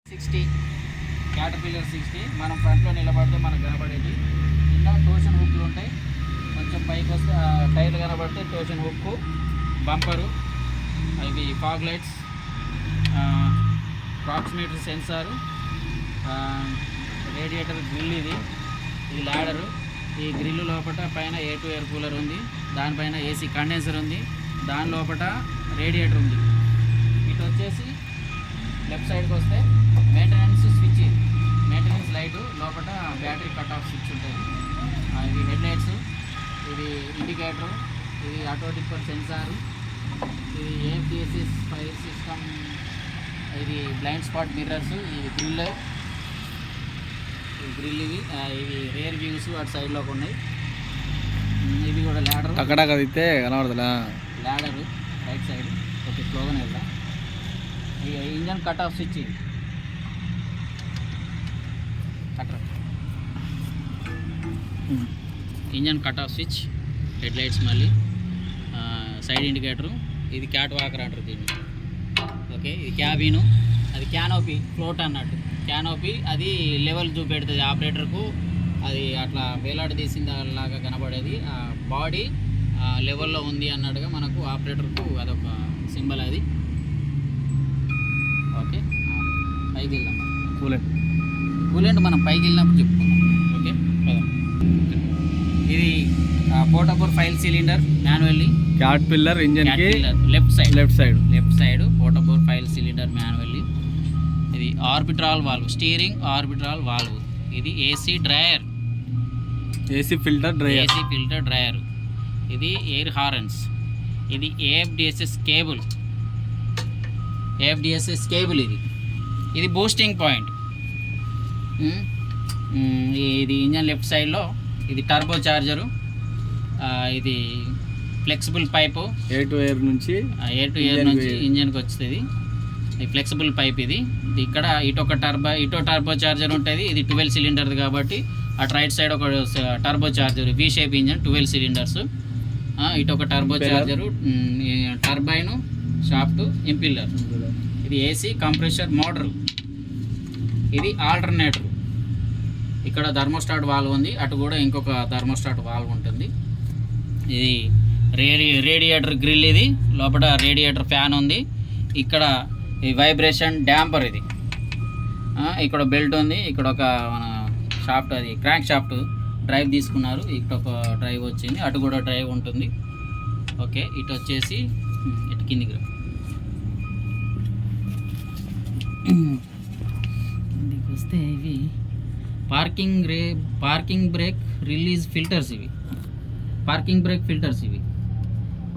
60 caterpillar 60 మనం ఫ్రంట్లో నిలబడితే మనకు కనబడేది. కింద టోషన్ హుక్లు ఉంటాయి. కొంచెం పైకి వస్తే టైర్లు కనబడితే టోషన్ హుక్కు, బంపరు, ఇవి fog lights, proximeter sensor, radiator grill, ఇది ల్యాడరు. ఈ గ్రిల్ లోపల పైన A2 ఎయిర్ కూలర్ ఉంది, దానిపైన AC కండెన్సర్ ఉంది, దాని లోపల రేడియేటర్ ఉంది. ఇటు వచ్చేసి లెఫ్ట్ సైడ్కి వస్తే మెయింటెనెన్స్ స్విచ్, మెయింటెనెన్స్ లైటు, లోపల బ్యాటరీ కట్ ఆఫ్ స్విచ్ ఉంటుంది. ఇది హెడ్ లైట్స్, ఇది ఇండికేటరు, ఇది ఆటో డిప్పర్ సెన్సారు, ఇది AFDSS ఫైర్ సిస్టమ్, ఇది బ్లైండ్ స్పాట్ మిర్రర్స్, ఇది గ్రిల్, ఇవి రేర్ వ్యూస్ అటు సైడ్లోకి ఉన్నాయి. ఇవి కూడా ల్యాడర్, అక్కడ కదితే కనబడదులా ల్యాడరు రైట్ సైడ్. ఓకే, స్లోగానే వెళ్దాం. ఇక ఇంజన్ కట్ ఆఫ్ స్విచ్, ఇది engine cut off switch, head lights, మళ్ళీ సైడ్ ఇండికేటరు, ఇది క్యాట్ వాకర్ అంటారు దీన్ని. ఓకే, ఇది క్యాబిను, అది క్యానోపీ, ఫ్లోట్ అన్నట్టు క్యానోపీ, అది లెవెల్ చూపెడుతుంది ఆపరేటర్కు. అది అట్లా వేలాడదీసిన లాగా కనబడేది. బాడీ లెవెల్లో ఉంది అన్నట్టుగా మనకు ఆపరేటర్కు అదొక సింబల్ అది. ఓకే, పైకి వెళ్దాం. కూలెంట్ మనం పైకి వెళ్ళినప్పుడు చెప్పుకుందాం. ఓకే, ఇది portable file cylinder manually, Caterpillar engine కి left side portable file cylinder manually. ఇది Orbitrol valve, steering Orbitrol valve. ఇది ఏసీ ఫిల్టర్ డ్రైయర్. ఇది ఎయిర్ హార్న్స్. ఇది AFDSS కేబుల్, ఇది బూస్టింగ్ పాయింట్. ఇది ఇంజన్ లెఫ్ట్ సైడ్లో, ఇది టర్బో చార్జరు, ఇది flexible pipe, A to air నుంచి ఇంజన్కి వస్తుంది. ఇది ఫ్లెక్సిబుల్ పైప్. ఇది ఇక్కడ ఇటో టర్బో చార్జర్ ఉంటుంది. ఇది 12 సిలిండర్ది కాబట్టి అటు రైట్ సైడ్ ఒక turbo charger, V shape engine, 12 cylinders. ఇటు ఒక టర్బో చార్జరు, టర్బైను, షాఫ్ట్, ఇంపిల్లర్. ఇది AC కంప్రెషర్ మోటారు. ఇది ఆల్టర్నేటర్. ఇక్కడ థర్మోస్టాట్ వాల్వ్ ఉంది, అటు కూడా ఇంకొక థర్మోస్టాట్ వాల్వ్ ఉంటుంది. ఇది రేడియేటర్ గ్రిల్, ఇది లోపల రేడియేటర్ ఫ్యాన్ ఉంది. ఇక్కడ ఈ వైబ్రేషన్ డ్యాంపర్, ఇది ఇక్కడ బెల్ట్ ఉంది. ఇక్కడ ఒక మన షాఫ్ట్, అది క్రాంక్ షాఫ్ట్ డ్రైవ్ తీసుకున్నారు. ఇక్కడ ఒక డ్రైవ్ వచ్చింది, అటు కూడా డ్రైవ్ ఉంటుంది. ఓకే, ఇటు వచ్చేసి ఇటు కిందికి వస్తే ఇవి పార్కింగ్ బ్రేక్ రిలీజ్ ఫిల్టర్స్, ఇవి పార్కింగ్ బ్రేక్ ఫిల్టర్స్ ఇవి.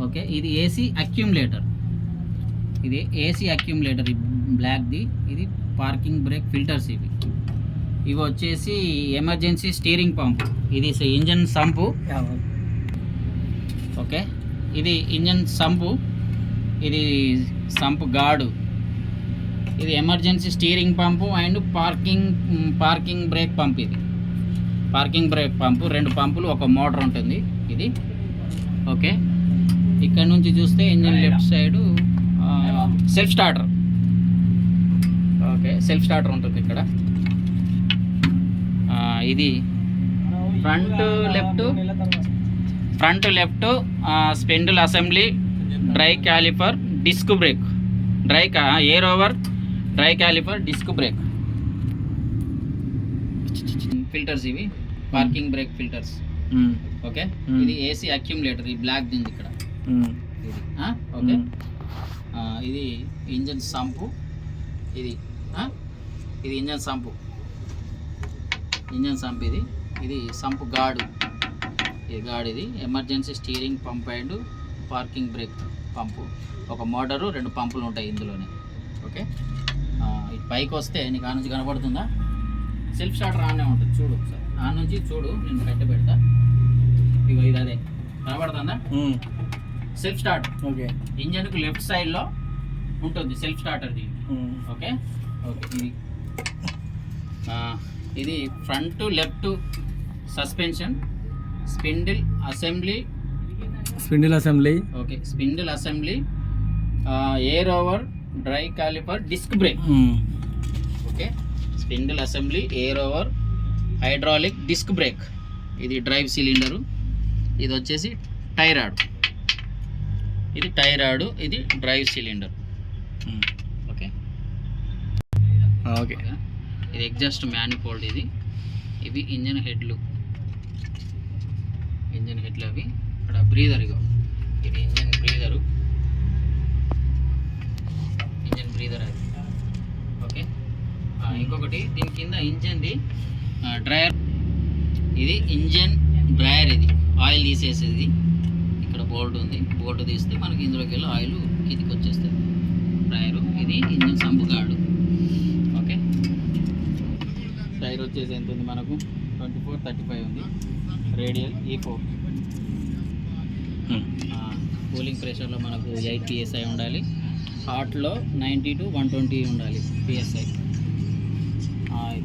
ఓకే, ఇది AC అక్యుములేటర్, బ్లాక్ది. ఇది పార్కింగ్ బ్రేక్ ఫిల్టర్స్ ఇవి వచ్చేసి ఎమర్జెన్సీ స్టీరింగ్ పంపు. ఇది ఇంజన్ సంపు. ఓకే, ఇది ఇంజన్ సంపు, ఇది సంపు గాడు. ఇది emergency steering pump and parking break pump. ఇది పార్కింగ్ బ్రేక్ పంపు, 2 పంపులు, ఒక మోటార్ ఉంటుంది ఇది. ఓకే, ఇక్కడ నుంచి చూస్తే engine left side self starter. Okay, self starter ఉంటుంది ఇక్కడ. ఇది front left spindle assembly, dry caliper, disc brake, air over dry caliper, disc brake filters, ఇవి పార్కింగ్ బ్రేక్ ఫిల్టర్స్. ఓకే, ఇది AC అక్యుములేటర్, ఈ బ్లాక్ దింది ఇక్కడ. ఓకే, ఇది engine sump, ఇది ఇంజన్ సంపు, ఇది సంపు గాడు, ఇది emergency steering pump and parking brake pump. ఒక మోటారు, 2 పంపులు ఉంటాయి ఇందులోనే. ఓకే, ఇటు పైకి వస్తే నీకు ఆ నుంచి కనపడుతుందా? సెల్ఫ్ స్టార్టర్ ఆనే ఉంటుంది, చూడు ఒకసారి. ఆ నుంచి చూడు, నేను కట్టి పెడతా. ఇగో ఇది అదే కనపడుతుందా? Self start. ఓకే, ఇంజన్కు లెఫ్ట్ సైడ్లో ఉంటుంది సెల్ఫ్ స్టార్టర్ది. ఓకే, ఇది front left suspension, spindle assembly. Okay, spindle assembly, air over dry caliper, disc brake. Okay, spindle assembly, air over, hydraulic, disc brake. ఇది డ్రైవ్ సిలిండరు. ఇది వచ్చేసి టై రాడ్. ఇది tie rod, ఇది drive cylinder. Okay okay. ఇది exhaust manifold. ఇవి engine హెడ్లు అవి. ఇక్కడ బ్రీదర్, ఇగో ఇది ఇంజన్ బ్రీదర్ అది. ఓకే. ఇంకొకటి దీని కింద ఇంజన్ది డ్రైయర్. ఇది ఇంజన్ డ్రైయర్. ఇది ఆయిల్ తీసేసేది. ఇక్కడ బోల్ట్ ఉంది, బోల్ట్ తీస్తే మనకి ఇందులోకి వెళ్ళి ఆయిల్ కిందికి వచ్చేస్తుంది. డ్రైయరు. ఇది engine sump guard. Okay. Tyre వచ్చేసి ఎంత ఉంది మనకు? 24-35 ఉంది. Radial E4. కూలింగ్ ప్రెషర్లో మనకు 8 PSI ఉండాలి. హాట్లో 90 to 120 ఉండాలి PSI.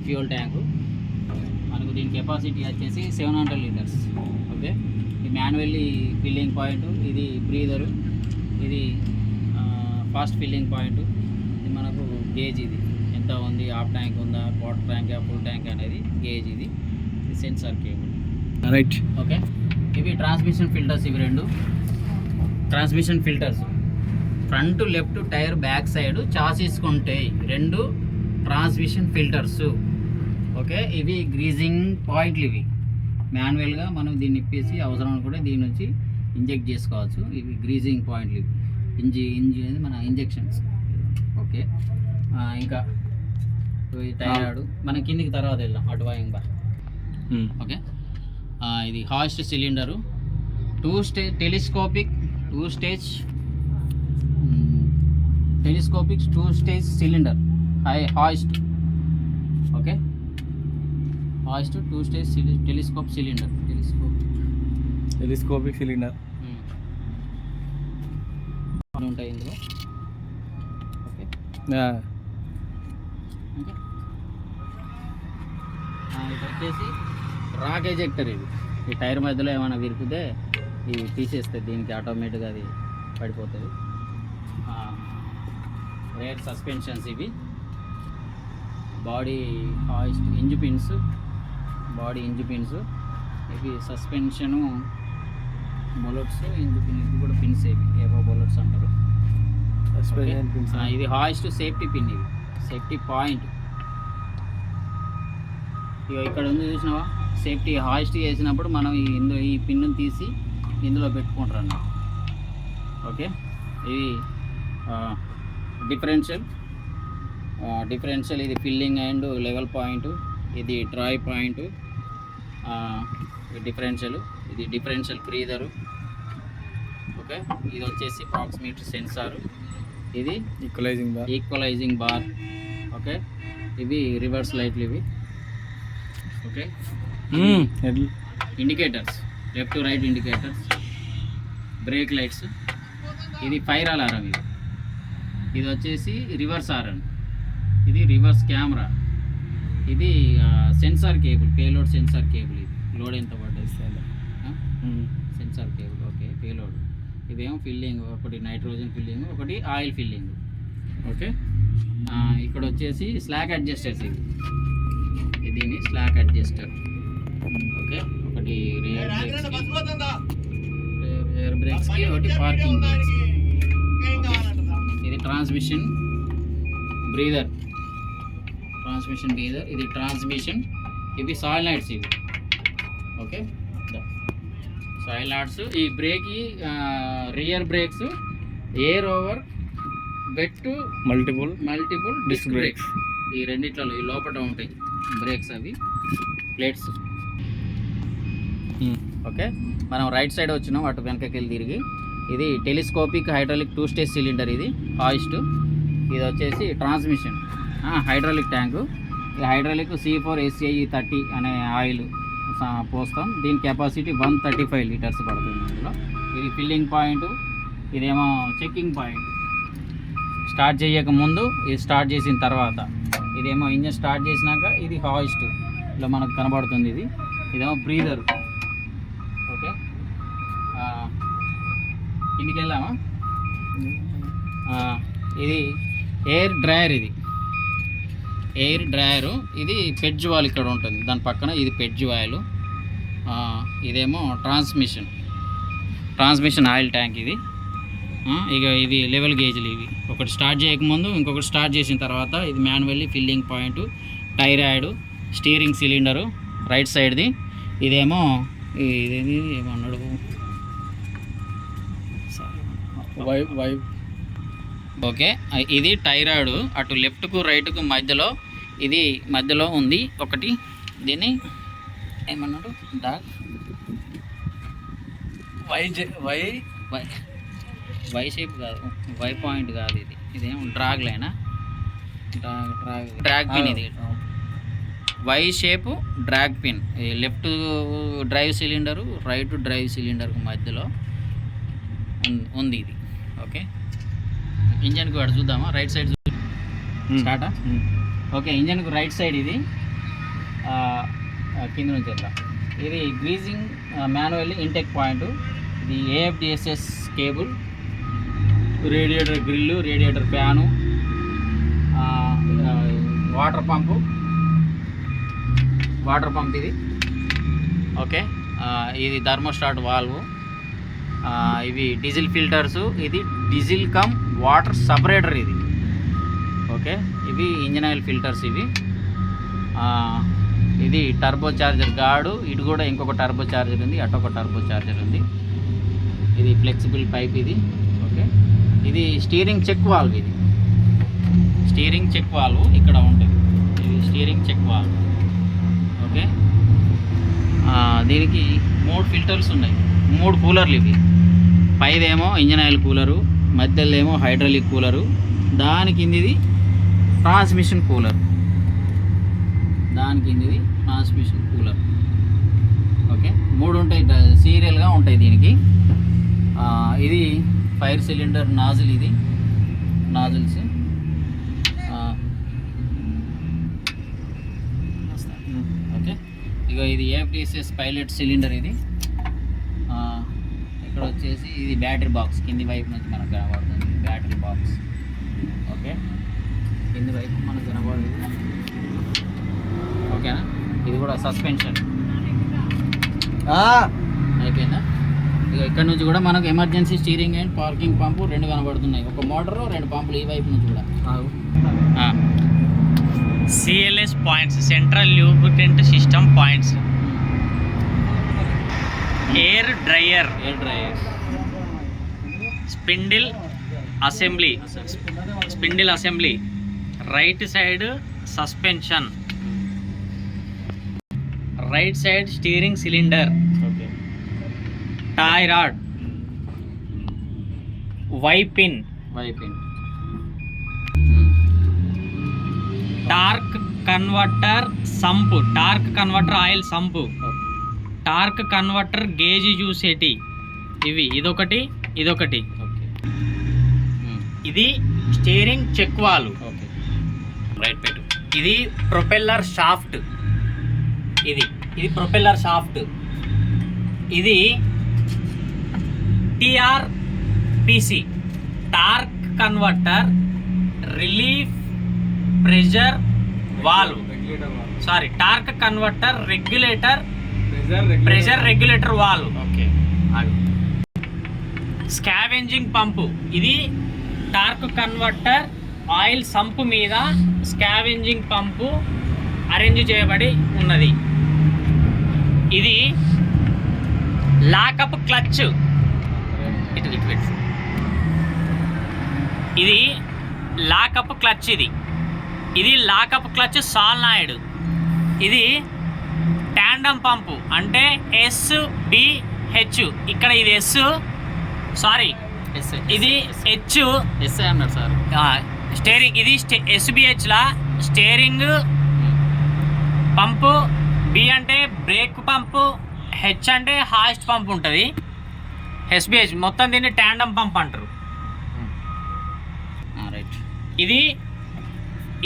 ఫ్యూయల్ ట్యాంకు మనకు దీని కెపాసిటీ వచ్చేసి 700 లీటర్స్. ఓకే. ఇది మాన్యువల్లీ ఫిల్లింగ్ పాయింట్. ఇది బ్రీదరు. ఇది ఫాస్ట్ ఫిల్లింగ్ పాయింట్. ఇది మనకు గేజ్. ఇది ఎంత ఉంది, హాఫ్ ట్యాంక్ ఉందా, క్వార్టర్ ట్యాంక్, ఫుల్ ట్యాంక్ అనేది గేజ్. ఇది సెన్సార్ కేబుల్. రైట్. ఓకే. ఇవి ట్రాన్స్మిషన్ ఫిల్టర్స్. ఇవి 2 transmission filters. Front left tyre back side చాసీస్కుంటాయి 2 ట్రాన్స్మిషన్ ఫిల్టర్స్. ఓకే. ఇవి గ్రీజింగ్ పాయింట్లు. ఇవి మాన్యువల్గా మనం దీన్ని ఇప్పేసి అవసరం అనుకుంటే దీని నుంచి ఇంజెక్ట్ చేసుకోవచ్చు. ఇవి గ్రీజింగ్ పాయింట్లు. ఇవి ఇంజిన్ మన ఇంజెక్షన్స్. ఓకే. ఇంకా టైరాడు మనం కిందికి తర్వాత వెళ్దాం. అటు వాయింగ్ ఓకే. ఇది hoist cylinder. 2 stage telescopic 2 stage cylinder. Hoist. Okay. Hoist 2 stage telescopic cylinder. ఉంటాయి ఇందులో. ఓకే. ఇది వచ్చేసి రాక్ ఎజెక్టర్. ఇది ఈ టైర్ మధ్యలో ఏమైనా విరిపితే ఇది తీసేస్తుంది. దీనికి ఆటోమేటిక్గా అది పడిపోతుంది. Rare suspensions. ఇవి బాడీ హాయిస్ట్ ఇంజ్ పిన్స్. ఇవి సస్పెన్షను బొలెట్స్. ఇంజ్ పిన్ ఇది కూడా పిన్స్. ఇవి ఏవో బొలెట్స్ అంటారు. ఇది హాయిస్ట్ సేఫ్టీ పిన్. ఇది సేఫ్టీ పాయింట్. ఇక ఇక్కడ ఉంది చూసినావా, సేఫ్టీ హాయిస్ట్ చేసినప్పుడు మనం ఈ పిన్ను తీసి ఇందులో పెట్టుకుంటారు అన్న. ఓకే. ఇది డిఫరెన్షియల్. ఇది ఫిల్లింగ్ అండ్ లెవెల్ పాయింట్. ఇది డ్రాయ్ పాయింట్. డిఫరెన్షియల్. ఇది డిఫరెన్షియల్ బ్రీదరు. ఓకే. ఇది వచ్చేసి ప్రాక్సిమీటర్ సెన్సారు. ఇది ఈక్వలైజింగ్ బార్. ఓకే. ఇవి రివర్స్ లైట్లు. ఇవి okay. Indicators, left to right indicators, brake lights. ఇది ఫైర్ అలారం. ఇది వచ్చేసి రివర్స్ హారన్. ఇది రివర్స్ కెమెరా. ఇది sensor cable, payload sensor cable. ఇది లోడ్ ఎంత పడ్డది సెన్సార్ కేబుల్. ఓకే. పేలోడ్. ఇదేమో ఫిల్లింగ్. ఒకటి నైట్రోజన్ ఫిల్లింగ్, ఒకటి ఆయిల్ ఫిల్లింగ్. ఓకే. ఇక్కడ వచ్చేసి స్లాక్ అడ్జస్టర్స్. ఇది దీన్ని స్లాక్ అడ్జస్టర్. ఓకే. ఒకటి రేర్ బ్రేక్స్కి, ఒకటి పార్కింగ్ బ్రేక్స్. ఇది ట్రాన్స్మిషన్ బ్రీదర్. ఇది ట్రాన్స్మిషన్. ఇవి సాయిల్ నైట్స్. ఇవి ఓకే. సాయిల్ నాట్స్. ఈ brake rear brakes, air over, wet, multiple disc brakes. ఈ రెండిట్లలో ఈ లోపల ఉంటాయి బ్రేక్స్. అవి ప్లేట్స్. ఓకే. మనం రైట్ సైడ్ వచ్చినాం, అటు వెనకకి వెళ్ళి తిరిగి. ఇది టెలిస్కోపిక్ హైడ్రాలిక్ 2 స్టేజ్ సిలిండర్. ఇది హాయిస్ట్. ఇది వచ్చేసి ట్రాన్స్మిషన్ హైడ్రాలిక్ ట్యాంకు. ఈ హైడ్రాలిక్ C4 SCI 30 అనే ఆయిల్ పోస్తాం. దీని కెపాసిటీ 135 లీటర్స్ పడుతుంది అందులో. ఇది ఫిల్లింగ్ పాయింట్. ఇదేమో చెక్కింగ్ పాయింట్. స్టార్ట్ చేయక ముందు, ఇది స్టార్ట్ చేసిన తర్వాత. ఇదేమో ఇంజన్ స్టార్ట్ చేసినాక. ఇది హాయిస్ట్ ఇలా మనకు కనబడుతుంది. ఇదేమో బ్రీదర్. ఓకే. కిందికి వెళ్దామా? ఇది ఎయిర్ డ్రైయర్. ఇది ఎయిర్ డ్రైయరు. ఇది పెడ్జ్ వాల్ ఇక్కడ ఉంటుంది, దాని పక్కన ఇది పెడ్జ్ వాల్. ఇదేమో ట్రాన్స్మిషన్ ఆయిల్ ట్యాంక్ ఇది. ఇక ఇవి లెవెల్ గేజ్లు. ఇవి ఒకటి స్టార్ట్ చేయకముందు ఇంకొకటి స్టార్ట్ చేసిన తర్వాత ఇది manually filling point, tie rod, steering cylinder right సైడ్ది. ఇదేమో ఇదేది ఏమన్నాడు, ఓకే ఇది టైరాయిడ్. అటు లెఫ్ట్కు రైట్కు మధ్యలో ఇది మధ్యలో ఉంది ఒకటి. దీన్ని ఏమన్నాడు, డాగ్ వై షేప్ కాదు, వై పాయింట్ కాదు, ఇదేమో డ్రాగ్ లైనా, డ్రాగ్ పిన్. ఇది Y shape drag pin. Left drive cylinder right drive సిలిండర్కు మధ్యలో ఉంది ఇది. ఓకే ఇంజన్కి వాడు చూద్దామా, రైట్ సైడ్ స్టార్టా. ఓకే ఇంజన్కు రైట్ సైడ్ ఇది కింద నుంచి వెళ్దాం. ఇది గ్రీజింగ్ మాన్యువల్లీ ఇంటెక్ పాయింట్. ఇది AFDSS cable, radiator grill, radiator fan, water pump ఇది. ఓకే ఇది థర్మోస్టాట్ వాల్వ్. ఇవి డీజిల్ ఫిల్టర్సు. ఇది డీజిల్ కమ్ వాటర్ సపరేటర్ ఇది. ఓకే ఇవి ఇంజిన్ ఆయిల్ ఫిల్టర్స్ ఇవి. ఇది టర్బో చార్జర్ గాడు. ఇటు కూడా ఇంకొక టర్బో చార్జర్ ఉంది, అటు ఒక టర్బో చార్జర్ ఉంది. ఇది ఫ్లెక్సిబుల్ పైప్ ఇది. ఓకే ఇది స్టీరింగ్ చెక్ వాల్వ్. ఇది స్టీరింగ్ చెక్ వాల్వ్ ఇక్కడ ఉంటుంది. ఇది స్టీరింగ్ చెక్ వాల్వ్. ఓకే దీనికి 3 ఫిల్టర్స్ ఉన్నాయి, 3 కూలర్లు ఇవి. పైదేమో ఇంజిన్ ఆయిల్ కూలరు, మధ్యలో ఏమో హైడ్రాలిక్ కూలరు, దాని కిందిది ట్రాన్స్మిషన్ కూలర్. ఓకే 3 ఉంటాయి, సీరియల్గా ఉంటాయి దీనికి. ఇది ఫైర్ సిలిండర్ నాజిల్. ఇది నాజిల్స్. ఓకే ఇక ఇది ఏఎఫ్డిఎస్ఎస్ పైలట్ సిలిండర్. ఇది ఇక్కడ వచ్చేసి ఇది బ్యాటరీ బాక్స్. కింది వైపు నుంచి మనకు కనబడుతుంది బ్యాటరీ బాక్స్. ఓకే కింది వైపు మనకు కనబడుతుంది. ఓకేనా ఇది కూడా సస్పెన్షన్ అయిపోయిందా. ఇక ఇక్కడ నుంచి కూడా మనకు ఎమర్జెన్సీ స్టీరింగ్ అండ్ పార్కింగ్ పంపు 2 కనబడుతున్నాయి. ఒక మోటారు 2 పంపులు ఈ వైపు నుంచి కూడా. CLS points, central lubricant system points. Air dryer, spindle assembly, right side suspension, right side steering cylinder, tie rod, Y pin, torque converter sump, torque converter oil sump, torque converter gauge చూసేటి ఇవి. ఇదొకటి. ఇది steering check valve. Right పెట్టు. ఇది propeller shaft. ఇది propeller shaft. ఇది TRPC, torque converter relief pressure valve. Torque converter pressure regulator valve. Okay scavenging pump. ఇది torque converter oil sump మీద స్కావెంజింగ్ పంపు అరేంజ్ చేయబడి ఉన్నది. ఇది లాకప్ క్లచ్. ఇది లాకప్ క్లచ్. ఇది లాకప్ క్లచ్ సాల్నాయిడ్. ఇది ట్యాండమ్ పంపు అంటే SBH. ఇక్కడ ఇది ఇది హెచ్ అన్నారు సార్. స్టీరింగ్. ఇది SBH లా స్టీరింగ్ పంపు, B అంటే బ్రేక్ పంపు, H అంటే హాయిస్ట్ పంప్ ఉంటుంది. SBH మొత్తం దీన్ని ట్యాండమ్ పంప్ అంటారు. రైట్.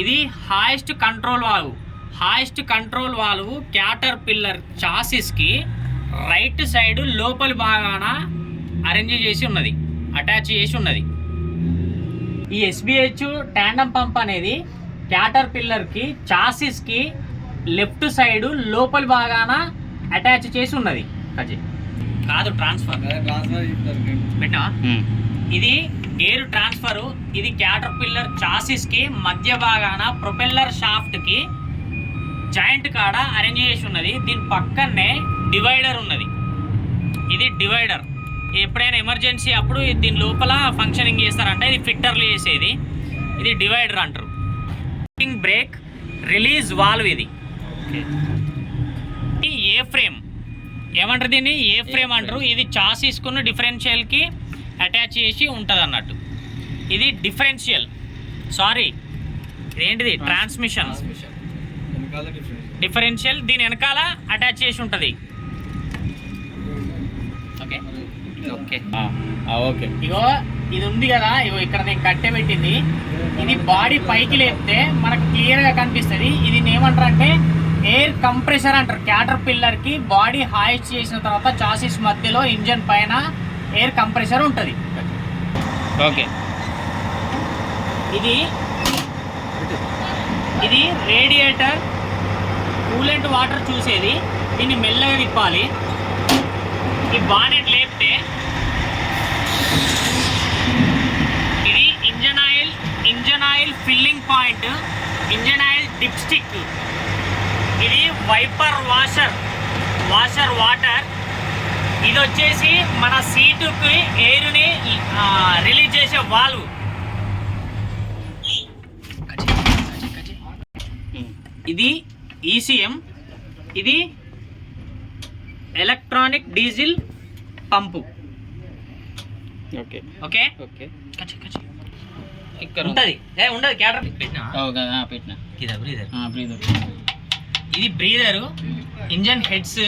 ఇది hoist control valve caterpillar చాసిస్కి రైట్ సైడ్ లోపలి భాగాన అరేంజ్ చేసి ఉన్నది, అటాచ్ చేసి ఉన్నది. ఈ SBH ట్యాండమ్ పంప్ అనేది క్యాటర్ పిల్లర్కి చాసిస్కి లెఫ్ట్ సైడ్ లోపలి భాగాన అటాచ్ చేసి ఉన్నది. అది కాదు ట్రాన్స్ఫర్ పెట్టినా, ఇది గేర్ ట్రాన్స్ఫర్. ఇది క్యాటర్ పిల్లర్ చాసిస్కి మధ్య భాగాన ప్రొపెల్లర్ షాఫ్ట్కి జాయింట్ కాడ అరేంజ్ చేసి ఉన్నది. దీని పక్కనే డివైడర్ ఉన్నది. ఇది డివైడర్. ఎప్పుడైనా ఎమర్జెన్సీ అప్పుడు దీని లోపల ఫంక్షనింగ్ చేస్తారంటే ఇది ఫిట్టర్లు చేసేది. ఇది డివైడర్ అంటారు. బ్రేక్ రిలీజ్ వాల్వ్ ఇది. ఏ ఫ్రేమ్ ఏమంటారు దీన్ని? ఏ ఫ్రేమ్ అంటారు. ఇది చాసిస్కున్న డిఫరెన్షియల్కి అటాచ్ చేసి ఉంటుంది అన్నట్టు. ఇది డిఫరెన్షియల్, సారీ ఏంటిది ట్రాన్స్మిషన్. డిఫరెన్షియల్ దీని వెనకాల అటాచ్ చేసి ఉంటుంది. Okay okay okay. ఇగో ఇది ఉంది కదా, ఇగో ఇక్కడ నేను కట్టె పెట్టింది. ఇది బాడీ పైకి లేపితే మనకు క్లియర్గా కనిపిస్తుంది. ఇది ఏమంటారు అంటే ఎయిర్ కంప్రెసర్ అంటారు. క్యాటర్ పిల్లర్కి బాడీ హాయిస్ట్ చేసిన తర్వాత చాసిస్ మధ్యలో ఇంజన్ పైన ఎయిర్ కంప్రెసర్ ఉంటుంది. ఓకే. ఇది రేడియేటర్ కూలెంట్ వాటర్ చూసేది. దీన్ని మెల్లగా తిప్పాలి. ఈ బానెట్ లేపితే ఇది engine oil filling point, engine oil dip stick. ఇది వైపర్ వాషర్ వాటర్. ఇది వచ్చేసి మన సీటుకి ఎయిర్ని రిలీజ్ చేసే వాల్వ్. ఇది ఈసీఎం. ఇది electronic diesel pump. Okay okay okay. ఇక్కడ ఉంటుంది. ఉండదు క్యాటర్ పెట్టినా పెట్టినా. బ్రీదర్. ఇది బ్రీదరు. Engine heads.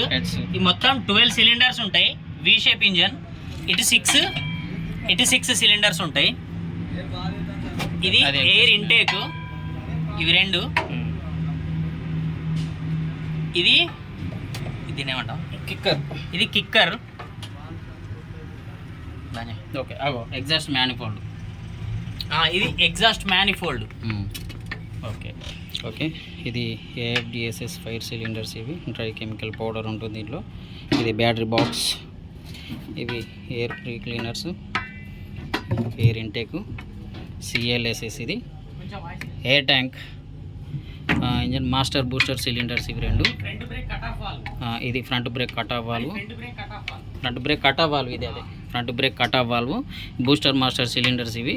ఈ మొత్తం 12 సిలిండర్స్ ఉంటాయి. V shape engine. ఇటు 6 సిలిండర్స్ ఉంటాయి. ఇది ఎయిర్ ఇంటేక్. ఇవి 2. ఇది దీన్ని ఏమంటాం? కిక్కర్. ఇది కిక్కర్. ఓకే. Exhaust manifold. ఇది ఎగ్జాస్ట్ మ్యానిఫోల్డ్. Okay okay. ఇది ఏఎఫ్డిఎస్ఎస్ 5 సిలిండర్స్. ఇవి డ్రై కెమికల్ పౌడర్ ఉంటుంది దీంట్లో. ఇది బ్యాటరీ బాక్స్. ఇవి air pre cleaners, air intake, CLSS. ఇది air tank, engine master booster cylinders. ఇవి 2. ఇది front brake cut off valve. ఇది అదే front brake cut off valve. Booster master cylinders. ఇవి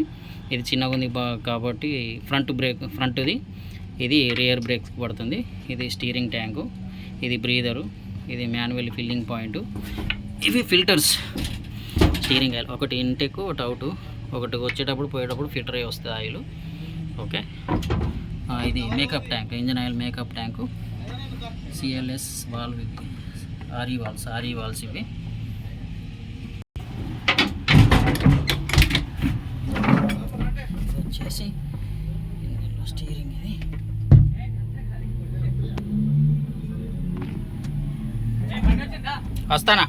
ఇది చిన్నగా ఉంది కాబట్టి ఫ్రంట్ది. ఇది రియర్ బ్రేక్ పడుతుంది. ఇది స్టీరింగ్ ట్యాంకు. ఇది బ్రీదరు. ఇది మాన్యువల్ ఫిల్లింగ్ పాయింట్. ఇవి ఫిల్టర్స్. స్టీరింగ్ ఆయిల్ ఒకటి ఇంటెక్, ఒకటి అవుట్. ఒకటి వచ్చేటప్పుడు పోయేటప్పుడు ఫిల్టర్ అయ్యి వస్తుంది ఆయిల్. ఓకే. ఇది makeup tank, engine oil makeup tank. Cls valve. ఇవి ఆర్ఈ వాల్స్. ఇవి వచ్చేసి స్టీరింగ్. ఇది వస్తానా?